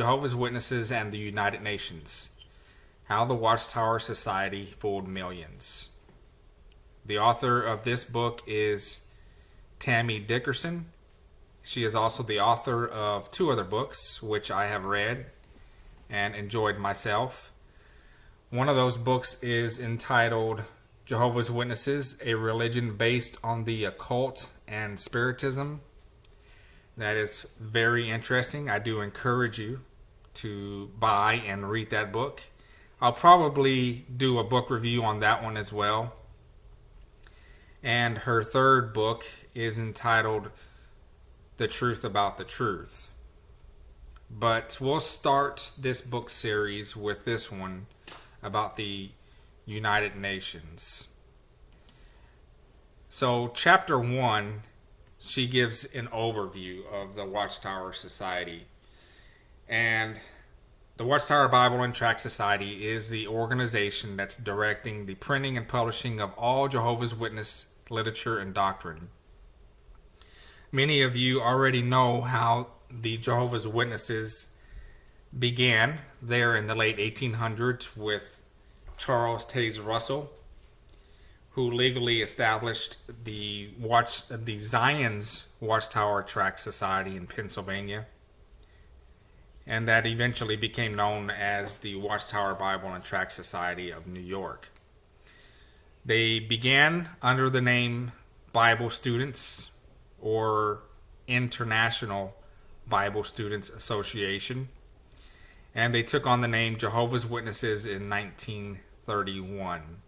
Jehovah's Witnesses and the United Nations: How the Watchtower Society Fooled Millions. The author of this book is Tammy Dickerson. She is also the author of two other books, which I have read and enjoyed myself. One of those books is entitled Jehovah's Witnesses, a religion based on the occult and spiritism. That is very interesting. I do encourage you to buy and read that book. I'll probably do a book review on that one as well. And her third book is entitled The Truth About the Truth. But we'll start this book series with this one about the United Nations. So chapter 1, she gives an overview of the Watchtower Society. And the Watchtower Bible and Tract Society is the organization that's directing the printing and publishing of all Jehovah's Witness literature and doctrine. Many of you already know how the Jehovah's Witnesses began there in the late 1800s with Charles Taze Russell, who legally established the Zion's Watchtower Tract Society in Pennsylvania, and that eventually became known as the Watchtower Bible and Tract Society of New York. They began under the name Bible Students or International Bible Students Association, and they took on the name Jehovah's Witnesses in 1931.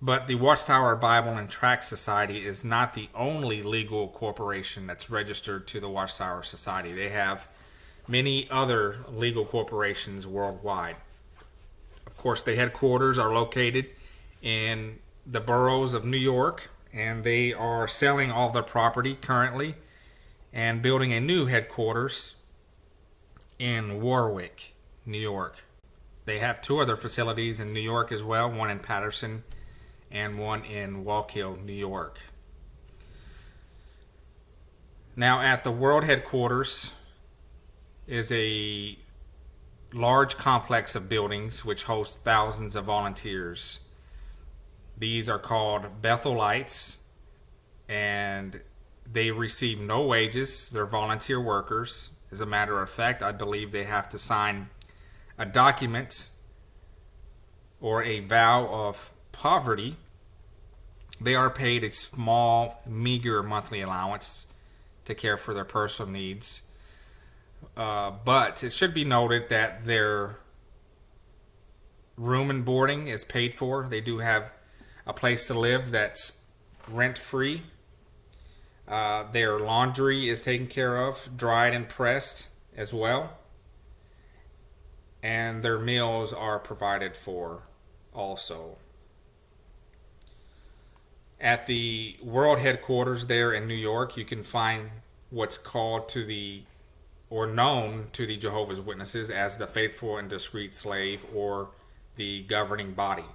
But the Watchtower Bible and Tract Society is not the only legal corporation that's registered to the Watchtower Society. They have many other legal corporations worldwide. Of course, the headquarters are located in the boroughs of New York, and they are selling all their property currently and building a new headquarters in Warwick, New York. They have two other facilities in New York as well, one in Patterson and one in Wallkill, New York. Now, at the world headquarters is a large complex of buildings which hosts thousands of volunteers. These are called Bethelites, and they receive no wages. They're volunteer workers. As a matter of fact, I believe they have to sign a document or a vow of poverty. They are paid a small, meager monthly allowance to care for their personal needs. But it should be noted that their room and boarding is paid for. They do have a place to live that's rent-free. Their laundry is taken care of, dried and pressed as well. And their meals are provided for also. At the world headquarters there in New York, you can find what's called known to the Jehovah's Witnesses as the faithful and discreet slave, or the governing body,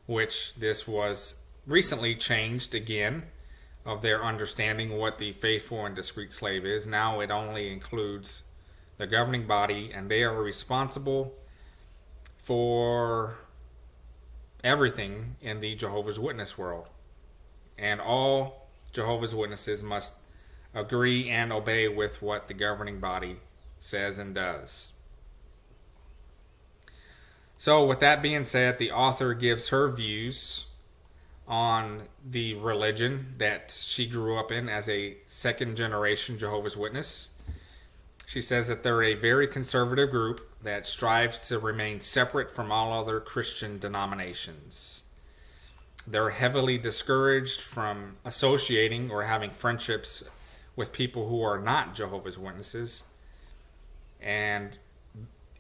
which this was recently changed again of their understanding what the faithful and discreet slave is. Now it only includes the governing body, and they are responsible for everything in the Jehovah's Witness world. And all Jehovah's Witnesses must agree and obey with what the governing body says and does. So with that being said, the author gives her views on the religion that she grew up in as a second generation Jehovah's Witness. She says that they're a very conservative group that strives to remain separate from all other Christian denominations. They're heavily discouraged from associating or having friendships with people who are not Jehovah's Witnesses. And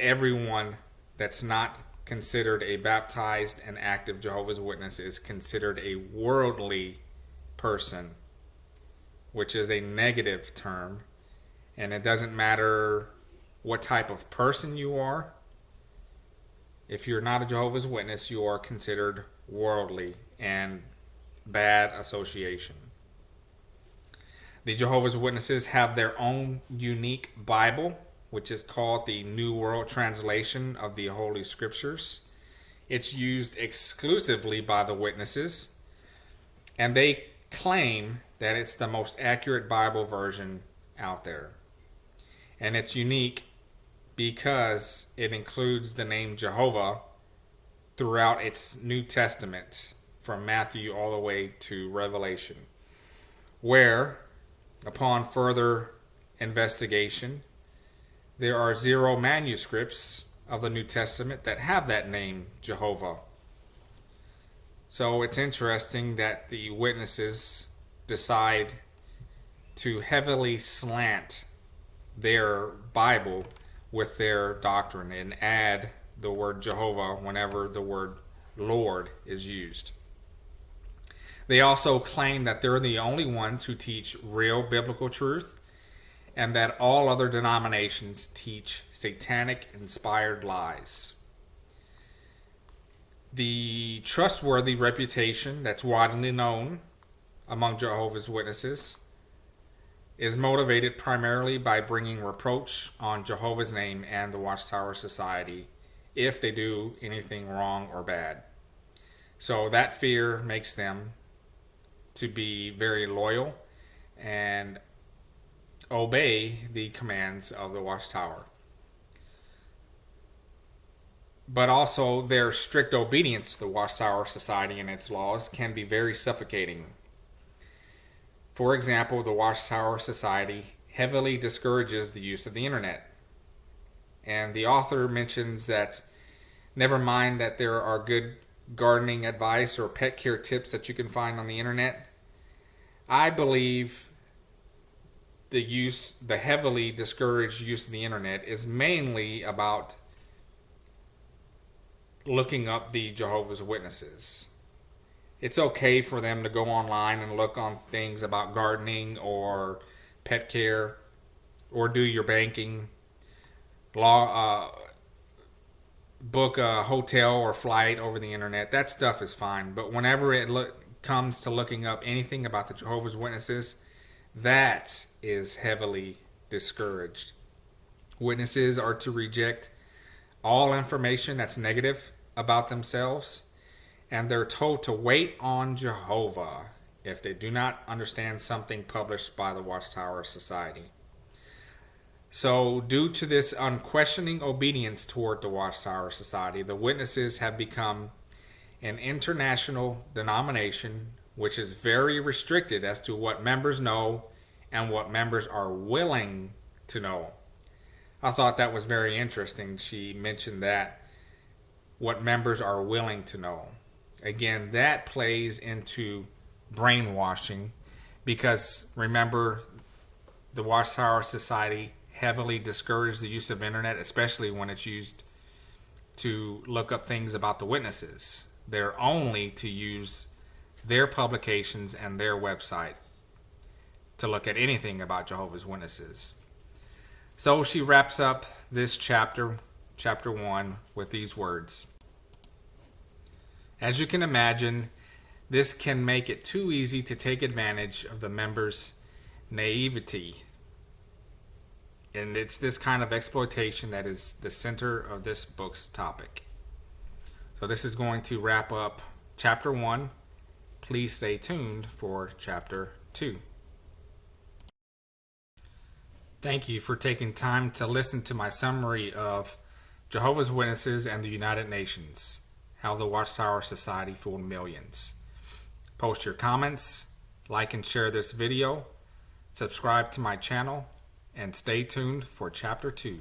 everyone that's not considered a baptized and active Jehovah's Witness is considered a worldly person, which is a negative term. And it doesn't matter what type of person you are. If you're not a Jehovah's Witness, you are considered worldly and bad association. The Jehovah's Witnesses have their own unique Bible, which is called the New World Translation of the Holy Scriptures. It's used exclusively by the witnesses, and they claim that it's the most accurate Bible version out there. And it's unique because it includes the name Jehovah throughout its New Testament, from Matthew all the way to Revelation, where, upon further investigation, there are 0 manuscripts of the New Testament that have that name, Jehovah. So it's interesting that the witnesses decide to heavily slant their Bible with their doctrine and add the word Jehovah whenever the word Lord is used. They also claim that they're the only ones who teach real biblical truth, and that all other denominations teach satanic inspired lies. The trustworthy reputation that's widely known among Jehovah's Witnesses is motivated primarily by bringing reproach on Jehovah's name and the Watchtower Society if they do anything wrong or bad. So that fear makes them to be very loyal and obey the commands of the Watchtower. But also their strict obedience to the Watchtower Society and its laws can be very suffocating. For example, the Watchtower Society heavily discourages the use of the internet. And the author mentions that never mind that there are good gardening advice or pet care tips that you can find on the internet. I believe the heavily discouraged use of the internet is mainly about looking up the Jehovah's Witnesses. It's okay for them to go online and look on things about gardening or pet care or do your banking, book a hotel or flight over the internet. That stuff is fine. But whenever it comes to looking up anything about the Jehovah's Witnesses, that is heavily discouraged. Witnesses are to reject all information that's negative about themselves, and they're told to wait on Jehovah if they do not understand something published by the Watchtower Society. So, due to this unquestioning obedience toward the Watchtower Society, the witnesses have become an international denomination which is very restricted as to what members know and what members are willing to know. I thought that was very interesting. She mentioned that, what members are willing to know. Again, that plays into brainwashing, because remember, the Watchtower Society heavily discouraged the use of internet, especially when it's used to look up things about the witnesses. They're only to use their publications and their website to look at anything about Jehovah's Witnesses. So she wraps up this chapter 1, with these words. As you can imagine, this can make it too easy to take advantage of the members' naivety. And it's this kind of exploitation that is the center of this book's topic. So this is going to wrap up chapter 1. Please stay tuned for chapter 2. Thank you for taking time to listen to my summary of Jehovah's Witnesses and the United Nations, how the Watchtower Society fooled millions. Post your comments, like and share this video, subscribe to my channel, and stay tuned for chapter 2.